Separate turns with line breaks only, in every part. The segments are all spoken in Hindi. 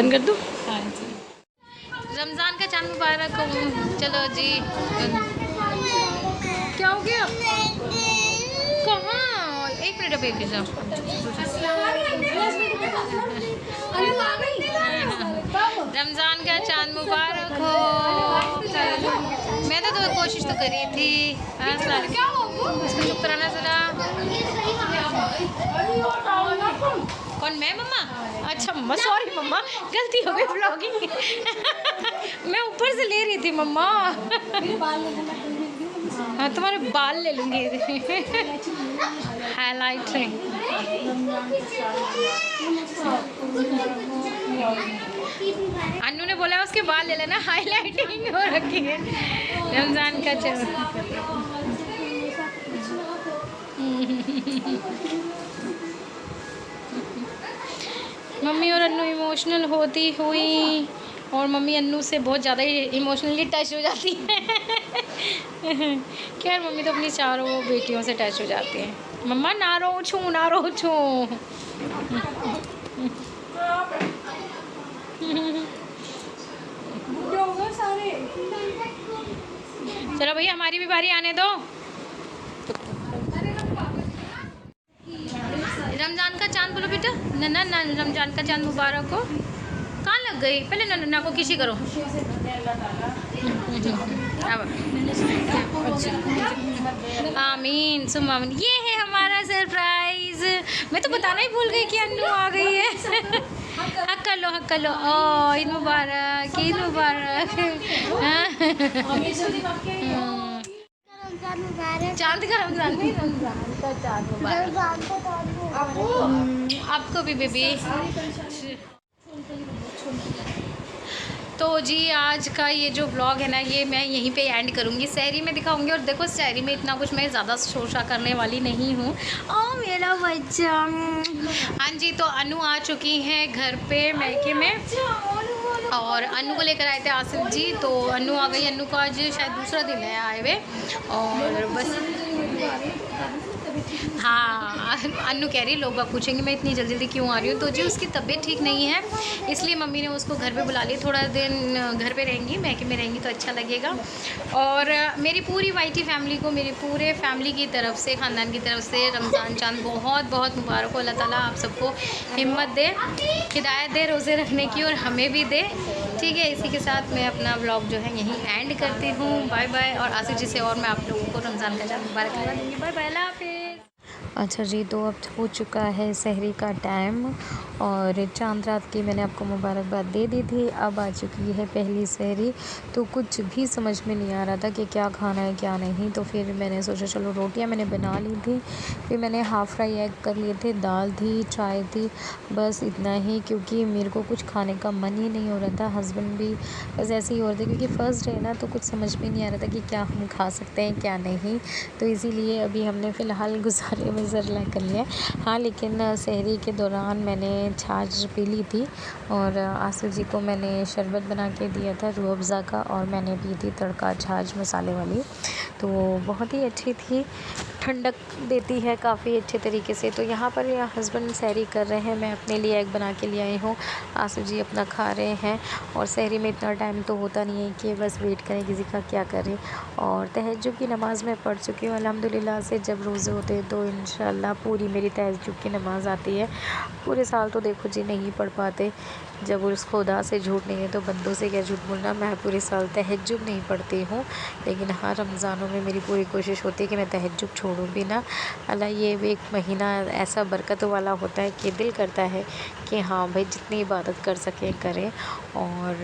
बंद कर दूँ?
हाँ जी।
रमज़ान का चांद मुबारक हो। चलो जी। क्या हो गया? कहाँ? 1 मिनट अभी जाओ। रमज़ान का चांद मुबारक हो। मैं तो कोशिश तो करी थी। इसको चुप कराना ज़रा। कौन, मैं मम्मा? अच्छा मम्मा, सॉरी मम्मा, गलती हो गई व्लॉगिंग। मैं ऊपर से ले रही थी मम्मा। हाँ तुम्हारे बाल ले लूँगी। हाईलाइट है। अन्नू ने बोला उसके बाल ले लेना, हाईलाइटिंग हो रखी है रमज़ान का चल। मम्मी और अन्नू इमोशनल होती हुई, और मम्मी अन्नू से बहुत ज़्यादा ही इमोशनली टच हो जाती है। खैर मम्मी तो अपनी चारों बेटियों से टच हो जाती है। मम्मा ना रो छू, ना रो छू। चलो भैया हमारी भी बारी आने दो। रमज़ान का चांद बोलो बेटा। नन्ना ना, रमज़ान का चांद मुबारक हो। कहाँ लग गई? पहले नन्ना को किसी करो। आमीन सुम आमीन। ये है हमारा सरप्राइज। मैं तो बताना ही भूल गई कि अन्नू आ गई है। हक कर लो, हक कर लो। ओ ईद मुबारक, ईद मुबारक। चांद का रमज़ान नहीं, रमज़ान का चांद मुबारक आपको भी बेबी। तो जी आज का ये जो ब्लॉग है ना, ये मैं यहीं पे एंड करूँगी। सहरी में दिखाऊंगी, और देखो सहरी में इतना कुछ मैं ज़्यादा शोशा करने वाली नहीं हूँ। ओ मेरा बच्चा। हाँ जी, तो अनु आ चुकी हैं घर पे मैके में, और अनु को लेकर आए थे आसिफ जी। तो अनु आ गई। अनु को आज शायद दूसरा दिन है आए हुए, और बस हाँ अनु कह रही लोग बाग पूछेंगे मैं इतनी जल्दी जल्दी क्यों आ रही हूँ। तो जी उसकी तबीयत ठीक नहीं है, इसलिए मम्मी ने उसको घर पे बुला लिया। थोड़ा दिन घर पे रहेंगी, मैके में रहेंगी तो अच्छा लगेगा। और मेरी पूरी वाईटी फैमिली को, मेरी पूरे फैमिली की तरफ से, ख़ानदान की तरफ से रमज़ान चांद बहुत बहुत मुबारक हो। अल्लाह ताला आप सबको हिम्मत दे, हिदायत दे रोज़े रखने की, और हमें भी दे। ठीक है, इसी के साथ मैं अपना ब्लॉग जो है यहीं एंड करती हूँ। Bye bye. और आसिफ जी से और मैं आप लोगों को रमज़ान का चांद मुबारक करवा दूँगी। बाय बाय, अल्लाह हाफ़िज़। अच्छा जी, तो अब हो चुका है सहरी का टाइम, और चांद रात की मैंने आपको मुबारकबाद दे दी थी। अब आ चुकी है पहली सहरी, तो कुछ भी समझ में नहीं आ रहा था कि क्या खाना है क्या नहीं। तो फिर मैंने सोचा चलो रोटियां मैंने बना ली थी, फिर मैंने हाफ़ फ्राई एग कर लिए थे, दाल थी, चाय थी, बस इतना ही। क्योंकि मेरे को कुछ खाने का मन ही नहीं हो रहा था, हस्बैंड भी बस ऐसे ही हो रहे थे, क्योंकि फ़र्स्ट डे ना, तो कुछ समझ में नहीं आ रहा था कि क्या हम खा सकते हैं क्या नहीं। तो इसीलिए अभी हमने फ़िलहाल गुजारे में ज़रला कर लिया। हाँ, लेकिन सहरी के दौरान मैंने छाछ पी ली थी, और आसिफ जी को मैंने शरबत बना के दिया था रूह अफ़ज़ा का, और मैंने पी थी तड़का छाछ मसाले वाली। तो बहुत ही अच्छी थी, ठंडक देती है काफ़ी अच्छे तरीके से। तो यहाँ पर या हस्बैंड सहरी कर रहे हैं, मैं अपने लिए एग बना के ले आई हूँ, आसिफ जी अपना खा रहे हैं। और सहरी में इतना टाइम तो होता नहीं है कि बस वेट करें किसी का क्या करें। और तहज्जुद की नमाज़ मैं पढ़ चुकी हूँ अल्हम्दुलिल्लाह से। जब रोज़े होते हैं तो इंशाअल्लाह पूरी मेरी तहज्जुद की नमाज़ आती है। पूरे साल तो देखो जी नहीं पढ़ पाते, जब उस खुदा से झूठ नहीं है तो बंदों से क्या झूठ बोलना। मैं पूरे साल तहज्जुद नहीं पढ़ती हूँ, लेकिन हाँ रमज़ानों में मेरी पूरी कोशिश होती है कि मैं तहज्जुद छोड़ूँ भी ना। अल्लाह ये एक महीना ऐसा बरकत वाला होता है कि दिल करता है कि हाँ भाई जितनी इबादत कर सकें करें। और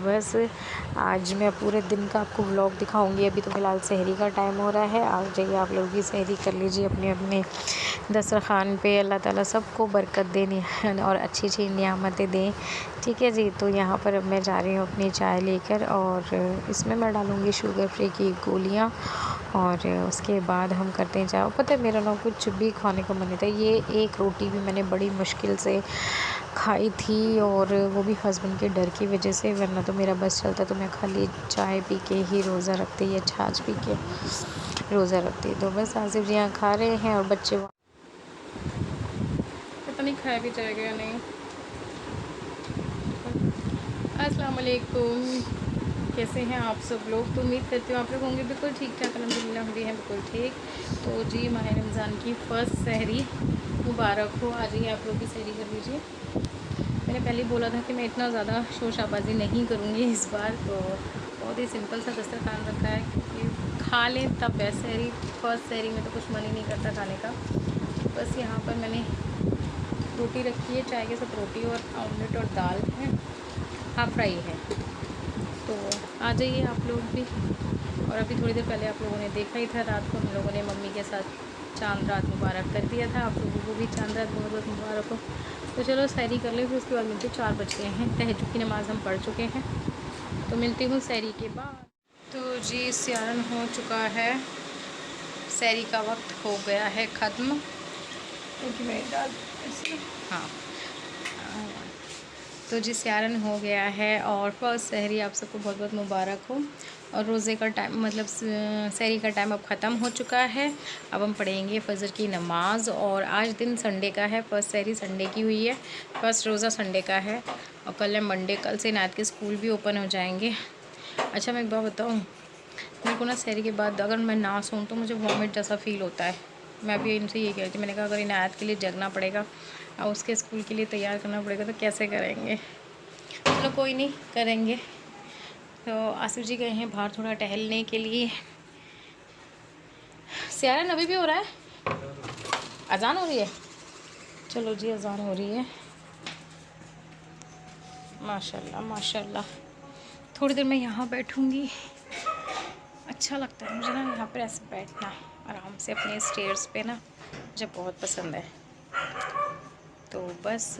बस आज मैं पूरे दिन का आपको व्लॉग दिखाऊंगी। अभी तो फ़िलहाल सहरी का टाइम हो रहा है, आ जाइए आप लोग भी सहरी कर लीजिए अपने अपने दस्तरखान पे। अल्लाह ताला सबको बरकत देनी और अच्छी अच्छी नियामतें दें। ठीक है जी, तो यहाँ पर अब मैं जा रही हूँ अपनी चाय लेकर, और इसमें मैं डालूँगी शुगर फ्री की गोलियाँ, और उसके बाद हम करते हैं चाय। पता है मेरा ना कुछ भी खाने का मन नहीं था। ये एक रोटी भी मैंने बड़ी मुश्किल से खाई थी, और वो भी हस्बैंड के डर की वजह से, वरना तो मेरा बस चलता। तो मैं खाली चाय पी के ही रोज़ा रखती या छाछ पी के रोज़ा रखती। तो बस आसिफ जी यहाँ खा रहे हैं, और बच्चे
पता नहीं खाया भी जाएगा या नहीं।
अस्सलाम वालेकुम, कैसे हैं आप सब लोग। तो उम्मीद करती हूँ आप लोग होंगे बिल्कुल ठीक ठाक। अल्हम्दुलिल्लाह हम भी हैं बिल्कुल ठीक। तो जी माह रमज़ान की फ़र्स्ट सहरी मुबारक हो। आ जाइए आप लोग भी सहरी कर लीजिए। मैंने पहले ही बोला था कि मैं इतना ज़्यादा शोर शाबाजी नहीं करूँगी इस बार, तो बहुत ही सिंपल सा दस्तरखान रखा है क्योंकि खा लें तब है सहरी। फ़र्स्ट सहरी में तो कुछ मन ही नहीं करता खाने का। बस यहाँ पर मैंने रोटी रखी है, चाय के साथ रोटी और ऑमलेट और दाल है, हाफ फ्राई है। तो आ जाइए आप लोग भी। और अभी थोड़ी देर पहले आप लोगों ने देखा ही था, रात को हम लोगों ने मम्मी के साथ चांद रात मुबारक कर दिया था। आप लोगों को भी चांद रात बहुत बहुत मुबारक हो। तो चलो सहरी कर लें, फिर उसके बाद मिलते 4 बज गए हैं। तहज्जुद की नमाज़ हम पढ़ चुके हैं, तो मिलती हूँ सहरी के बाद। तो जी सियारन हो चुका है, सहरी का वक्त हो गया है ख़त्म। हाँ, तो जी सियारन हो गया है और फर्स्ट सहरी आप सबको बहुत बहुत मुबारक हो। और रोज़े का टाइम मतलब सहरी का टाइम अब ख़त्म हो चुका है। अब हम पढ़ेंगे फ़जर की नमाज़। और आज दिन संडे का है, फर्स्ट सहरी संडे की हुई है, फर्स्ट रोज़ा संडे का है। और कल है मंडे, कल से इनायत के स्कूल भी ओपन हो जाएंगे। अच्छा मैं एक बात बताऊँ, मेरे को ना सहरी के बाद अगर मैं ना सोऊं तो मुझे वॉमिट जैसा फ़ील होता है। मैं अभी इनसे ये कह रही थी, मैंने कहा अगर इनायत के लिए जगना पड़ेगा और उसके स्कूल के लिए तैयार करना पड़ेगा तो कैसे करेंगे। चलो कोई नहीं, करेंगे। तो आसिफ जी गए हैं बाहर थोड़ा टहलने के लिए। सियारन अभी भी हो रहा है, अजान हो रही है। चलो जी अजान हो रही है, माशाल्लाह माशाल्लाह। थोड़ी देर मैं यहाँ बैठूँगी, अच्छा लगता है मुझे ना यहाँ पर ऐसे बैठना आराम से अपने स्टेयर्स पे ना, मुझे बहुत पसंद है। तो बस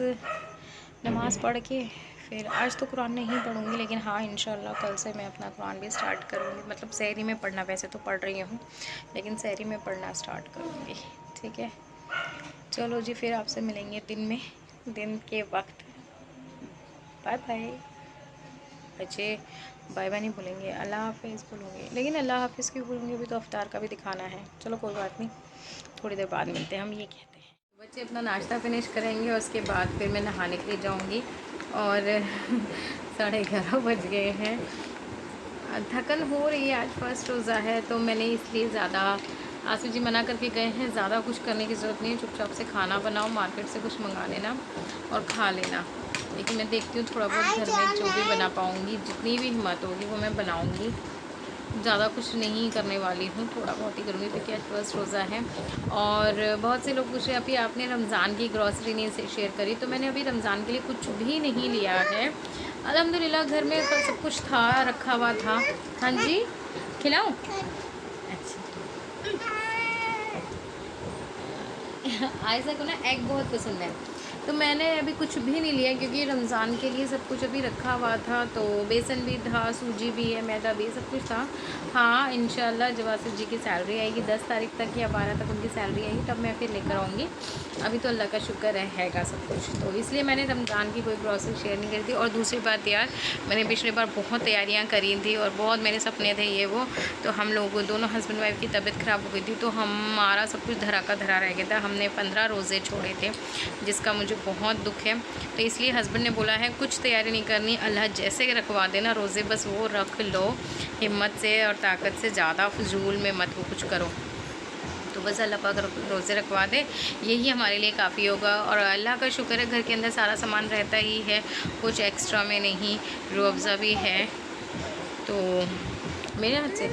नमाज़ पढ़ के फिर आज तो कुरान नहीं पढ़ूँगी, लेकिन हाँ इंशाल्लाह कल से मैं अपना कुरान भी स्टार्ट करूँगी। मतलब सहरी में पढ़ना, वैसे तो पढ़ रही हूँ लेकिन सहरी में पढ़ना स्टार्ट करूँगी। ठीक है, चलो जी फिर आपसे मिलेंगे दिन के वक्त। Bye bye. बच्चे बाय बाय नहीं बोलेंगे, अल्लाह हाफिज़ बोलूँगी। लेकिन अल्लाह हाफिज़ क्यों बोलूँगी, अभी तो अफ्तार का भी दिखाना है। चलो कोई बात नहीं, थोड़ी देर बाद मिलते हैं, हम ये कहते हैं। बच्चे अपना नाश्ता फिनिश करेंगे और उसके बाद फिर मैं नहाने के लिए जाऊंगी। और 11:30 बज गए हैं। थकन हो रही है, आज फर्स्ट रोज़ा है तो मैंने इसलिए ज़्यादा, आसिफ जी मना करके गए हैं, ज़्यादा कुछ करने की ज़रूरत नहीं है, चुपचाप से खाना बनाओ, मार्केट से कुछ मंगा लेना और खा लेना। लेकिन मैं देखती हूँ थोड़ा बहुत घर में जो भी बना पाऊँगी, जितनी भी हिम्मत होगी वो मैं बनाऊँगी। ज़्यादा कुछ नहीं करने वाली हूँ, थोड़ा बहुत ही करूँगी क्योंकि आज फर्स्ट रोज़ा है। और बहुत से लोग पूछ रहे हैं अभी आपने रमज़ान की ग्रॉसरी नहीं शेयर करी, तो मैंने अभी रमज़ान के लिए कुछ भी नहीं लिया है। अल्हम्दुलिल्लाह घर में सब कुछ था, रखा हुआ था। हाँ जी, खिलाऊँ? अच्छा आयशा को ना एग बहुत पसंद है, तो मैंने अभी कुछ भी नहीं लिया क्योंकि रमज़ान के लिए सब कुछ अभी रखा हुआ था। तो बेसन भी था, सूजी भी है, मैदा भी, सब कुछ था। हाँ इंशाल्लाह जब आसिफ जी की सैलरी आएगी 10 तारीख तक या 12 तक उनकी सैलरी आएगी तब मैं फिर लेकर आऊँगी। अभी तो अल्लाह का शुक्र रहेगा सब कुछ, तो इसलिए मैंने रमज़ान की कोई ग्रॉसरी शेयर नहीं करी थी। और दूसरी बात यार, मैंने पिछली बार बहुत तैयारियाँ करी थी और बहुत मेरे सपने थे ये वो, तो हम लोगों दोनों हस्बैंड वाइफ की तबीयत ख़राब हो गई थी, तो हमारा सब कुछ धरा का धरा रह गया था। हमने 15 रोज़े छोड़े थे, जिसका मुझे बहुत दुख है। तो इसलिए हस्बैंड ने बोला है कुछ तैयारी नहीं करनी, अल्लाह जैसे रखवा देना रोज़े, बस वो रख लो हिम्मत से और ताकत से, ज़्यादा फजूल में मत वो कुछ करो। तो बस अल्लाह पाक रोज़े रखवा दे, यही हमारे लिए काफ़ी होगा। और अल्लाह का शुक्र है घर के अंदर सारा सामान रहता ही है, कुछ एक्स्ट्रा में नहीं। रूह अफ़ज़ा भी है, तो मेरे हाथ से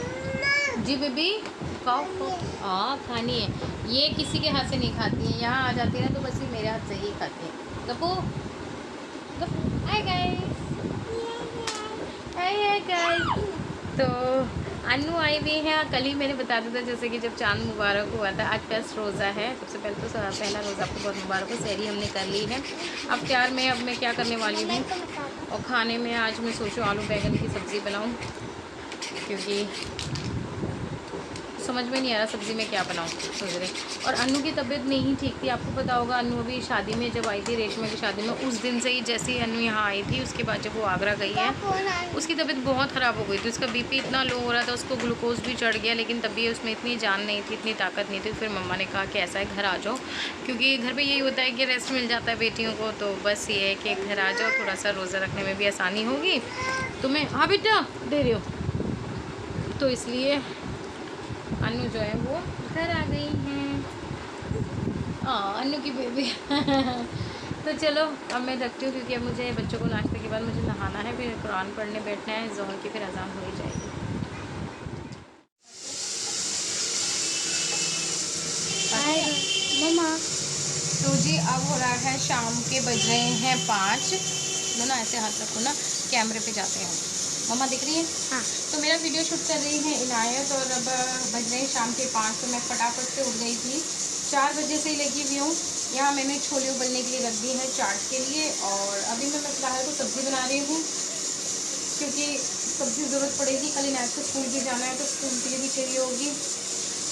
जी बेबी खाओ खाओ। हाँ खानी है, ये किसी के हाथ से नहीं खाती है, यहाँ आ जाती है ना तो बस ये मेरे हाथ से ही खाती है। Gappu hi guys, hi guys. तो अन्नू आई हुई है, कल ही मैंने बता दिया था जैसे कि जब चांद मुबारक हुआ था। आज फर्स्ट रोज़ा है, सबसे पहले तो पहला रोज़ा आपको बहुत मुबारक हो। सहरी हमने कर ली है। अब प्यार में अब मैं क्या करने वाली हूँ, और खाने में आज मैं सोचूँ आलू बैंगन की सब्ज़ी बनाऊँ, क्योंकि समझ में नहीं आ रहा सब्ज़ी में क्या बनाऊँ, सोच रहे। और अन्नू की तबीयत नहीं ठीक थी, आपको पता होगा। अन्नू अभी शादी में जब आई थी, रेशमा की शादी में, उस दिन से ही जैसे ही अन्नू यहाँ आई थी, उसके बाद जब वो आगरा गई है, उसकी तबीयत बहुत ख़राब हो गई थी। उसका बीपी इतना लो हो रहा था, उसको ग्लूकोज भी चढ़ गया, लेकिन तब भी उसमें इतनी जान नहीं थी, इतनी ताकत नहीं थी। फिर मम्मा ने कहा कि ऐसा है घर आ जाओ, क्योंकि घर पर यही होता है कि रेस्ट मिल जाता है बेटियों को। तो बस ये है कि घर आ जाओ, थोड़ा सा रोज़ा रखने में भी आसानी होगी तुम्हें। हाँ बेटा दे रही हो, तो इसलिए अन्नू जो है वो घर आ गई हैं। अन्नू की बेबी तो चलो अब मैं रखती हूँ, क्योंकि अब मुझे बच्चों को नाश्ते के बाद मुझे नहाना है, फिर कुरान पढ़ने बैठना है, ज़ोहर की फिर अज़ान हो ही जाएगी।
मम्मा
तो जी अब हो रहा है शाम के, बज रहे हैं 5। लो ना ऐसे हाथ रखो ना, कैमरे पे जाते हैं। मम्मा दिख रही है?
हाँ।
तो मेरा वीडियो शूट कर रही है इनायत, और अब बज रहे हैं शाम के 5। तो मैं फटाफट से उठ गई थी, 4 बजे से ही लगी हुई हूँ। यहाँ मैंने छोले उबलने के लिए रख दी है चाट के लिए, और अभी मैं फ़िलहाल तो सब्ज़ी बना रही हूँ, क्योंकि सब्ज़ी ज़रूरत पड़ेगी। कल इनायत को स्कूल भी जाना है, तो स्कूल के लिए भी चाहिए होगी।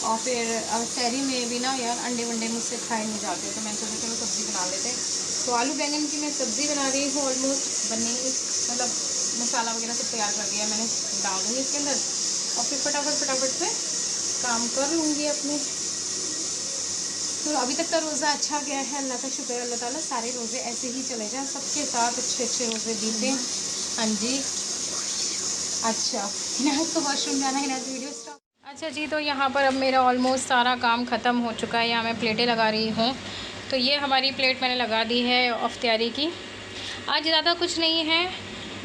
और फिर शहरी में भी ना यार अंडे वंडे मुझसे खाए नहीं जाते, तो मैंने सोचा चलो सब्ज़ी बना लेते हैं। तो आलू बैंगन की मैं सब्ज़ी बना रही हूँ, ऑलमोस्ट बनने, मतलब मसाला वगैरह सब तैयार कर दिया मैंने, डाल दूँगी इसके अंदर, और फिर फटाफट से काम कर लूँगी अपने। तो अभी तक का रोज़ा अच्छा गया है, अल्लाह का शुक्र है। अल्लाह ताला सारे रोज़े ऐसे ही चले जाएँ, सबके साथ अच्छे अच्छे रोज़े बीते। हाँ जी, अच्छा इनायत को वॉशरूम जाना है, इनायत वीडियो स्टॉप। अच्छा जी, तो यहाँ पर अब मेरा ऑलमोस्ट सारा काम ख़त्म हो चुका है। यहाँ मैं प्लेटें लगा रही हूँ। तो ये हमारी प्लेट मैंने लगा दी है अफ्तारी की। आज ज़्यादा कुछ नहीं है,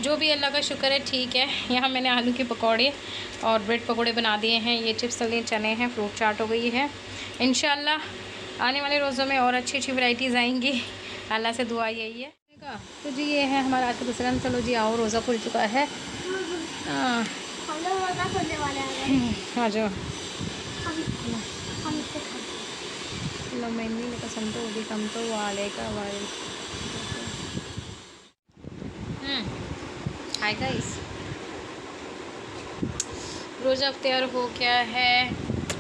जो भी अल्लाह का शुक्र है ठीक है। यहाँ मैंने आलू के पकौड़े और ब्रेड पकौड़े बना दिए हैं, ये चिप्स तले चने हैं, फ्रूट चाट हो गई है। इंशाल्लाह आने वाले रोज़ों में और अच्छी अच्छी वैराइटीज़ आएंगी, अल्लाह से दुआ यही है। तो जी ये है हमारा आज का दूसरा। चलो जी आओ, रोज़ा खुल चुका है। आ जाओ। लो मैंने कसम तो होगी कम तो वाले का वाले। हाय गाइस, रोज़ा अफ्तार हो गया है,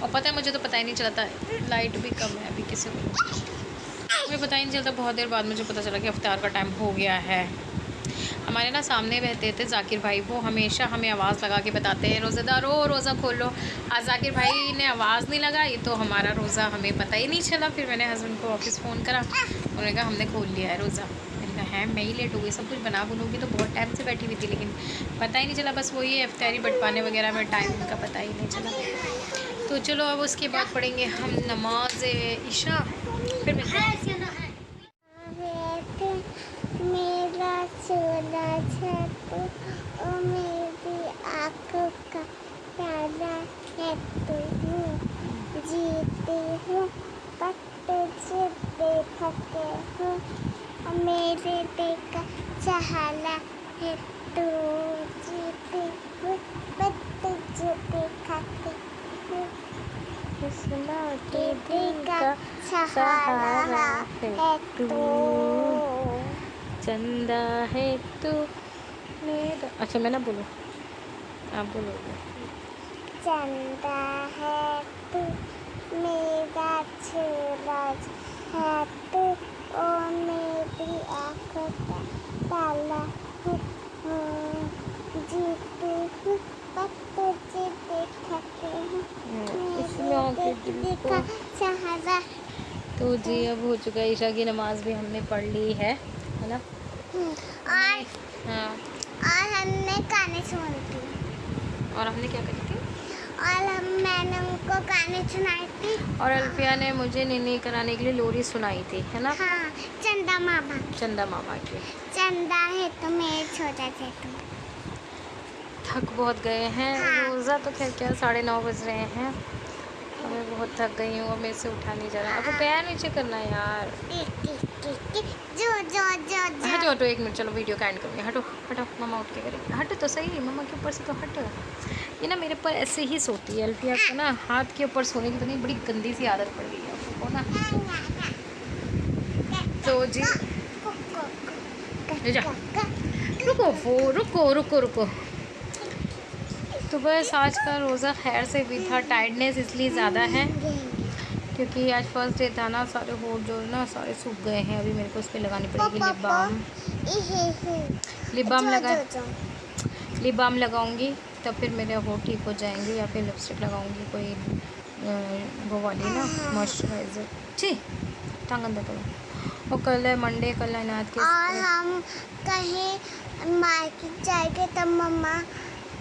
और पता है मुझे तो पता ही नहीं चलता, लाइट भी कम है अभी, किसी को मुझे पता ही नहीं चलता। बहुत देर बाद मुझे पता चला कि अफ्तार का टाइम हो गया है। हमारे ना सामने रहते थे जाकिर भाई, वो हमेशा हमें आवाज़ लगा के बताते हैं रोज़ेदारो रोज़ा खोलो। आज जाकिर भाई ने आवाज़ नहीं लगाई तो हमारा रोज़ा हमें पता ही नहीं चला। फिर मैंने हस्बैंड को ऑफिस फ़ोन करा, उन्होंने कहा हमने खोल लिया है रोज़ा। मैंने कहा है मैं ही लेट हो गई, सब कुछ बना बुनूँगी तो बहुत टाइम से बैठी हुई थी, लेकिन पता ही नहीं चला। बस वही इफ्तारी बटवाने वगैरह में टाइम का पता ही नहीं चला। तो चलो अब उसके बाद पढ़ेंगे हम नमाज इशा, फिर मिलते हैं।
मेरा सूरज है तू, ओ मेरी आँखों का तारा है तू, जीती हूँ पर तुझे देखते हूँ, मेरे दिल का सहारा है तू, जीती हूँ पर तुझे देखते हूँ, के दिल का सहारा है तू,
चंदा है तू मेरा। अच्छा मैं ना बोलूँ, आप बोलोगे।
चंदा है तू मेरा सूरज है तू, ओ मेरी आँखों का ताला है, जीती हूँ पर तुझे देखते हूँ, मेरे दिल का सहारा।
तो जी अब हो चुका है, ईशा की नमाज़ भी हमने पढ़ ली है ना।
और
हाँ,
और हमने गाने सुने थे,
और हमने क्या करी थी,
और मैंने उनको गाने सुनाए थे,
और अल्फिया ने मुझे नीनी कराने के लिए लोरी सुनाई थी, है ना।
हाँ, चंदा मामा
की।
चंदा है तो मेरे छोटा से तुम।
थक बहुत गए हैं।
हाँ।
रोज़ा तो खैर क्या 9:30 बज रहे हैं, मैं बहुत थक गई हूँ, अब मेरे से उठा नहीं जा रहा। अब पैर नीचे करना है यार। हटो हटो 1 मिनट, चलो वीडियो का एंड करूँगी। हटो हटो, मम्मा उठ के करेंगे। हटो तो सही, मम्मा के ऊपर से तो हटो। ये ना मेरे ऊपर ऐसे ही सोती है अल्फिया को ना, हाथ के ऊपर सोने की तो नहीं, बड़ी गंदी सी आदत पड़ गई है उसको ना। तो जी रुको रुको रुको रुको रुको। तो बस आज का रोज़ा खैर से भी था। टायर्डनेस इसलिए ज़्यादा है क्योंकि आज फर्स्ट डे था ना, सारे होठ जो ना सारे सूख गए हैं। अभी मेरे को उस पर लगानी पड़ेगी लिप बाम। लिप बाम लगाऊंगी तब फिर मेरे होठ ठीक हो जाएंगे, या फिर लिपस्टिक लगाऊंगी कोई वो वाली ना मॉइस्चराइज़र। जी टांग अंदर करो। और कल है मंडे, कल है नाथ के
और हम कहीं मार्केट जाएंगे तब मम्मा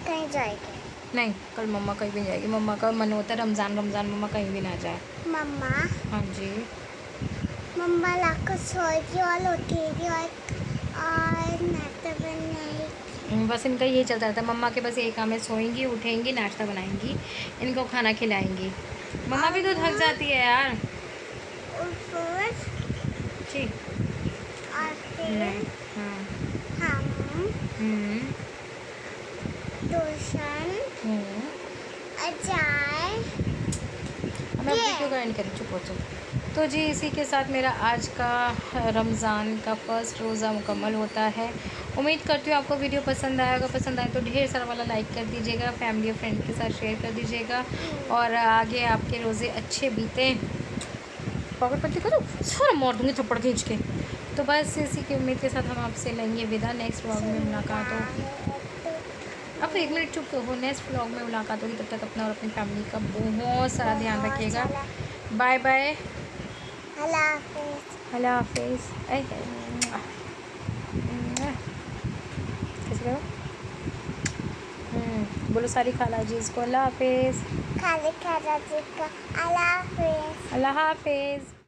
कहीं जाएंगे।
नहीं, कल मम्मा कहीं भी जाएगी। मम्मा का मन होता है रमज़ान मम्मा कहीं भी ना जाए।
मम्मा
हाँ जी,
मम्मा लाकर सोएगी और उठेगी और नाश्ता बनाएगी।
बस इनका यही चलता रहता है। मम्मा के बस यही काम है, सोएंगी, उठेंगी, नाश्ता बनाएंगी, इनको खाना खिलाएंगी। मम्मा भी तो थक जाती है यार।
और फिर
जी हाँ
हम ट्यूशन जाए।
मैं वीडियो का एंड करी, चुप हो चुप। तो जी इसी के साथ मेरा आज का रमज़ान का फर्स्ट रोज़ा मुकम्मल होता है। उम्मीद करती हूँ आपको वीडियो पसंद आएगा। पसंद आए तो ढेर सारा वाला लाइक कर दीजिएगा, फैमिली और फ्रेंड के साथ शेयर कर दीजिएगा, और आगे आपके रोज़े अच्छे बीते। पागल पत्ती करो, सारा मार दूँगी थप्पड़ खींच के। तो बस इसी की उम्मीद के साथ हम आपसे लेंगे विदा। नेक्स्ट व्लॉग में मुलाकात हो। अब 1 मिनट चुप हो। नेक्स्ट व्लॉग में मुलाकात होगी। तब तक अपना और अपनी फैमिली का बहुत सारा ध्यान रखिएगा। बाय बाय, अल्लाह हाफिज़। कैसे करो? बोलो सारी खाला जी इसको अल्लाह हाफिज़।
खाली खाला जी का अल्लाह हाफिज़।
अल्लाह हाफिज़।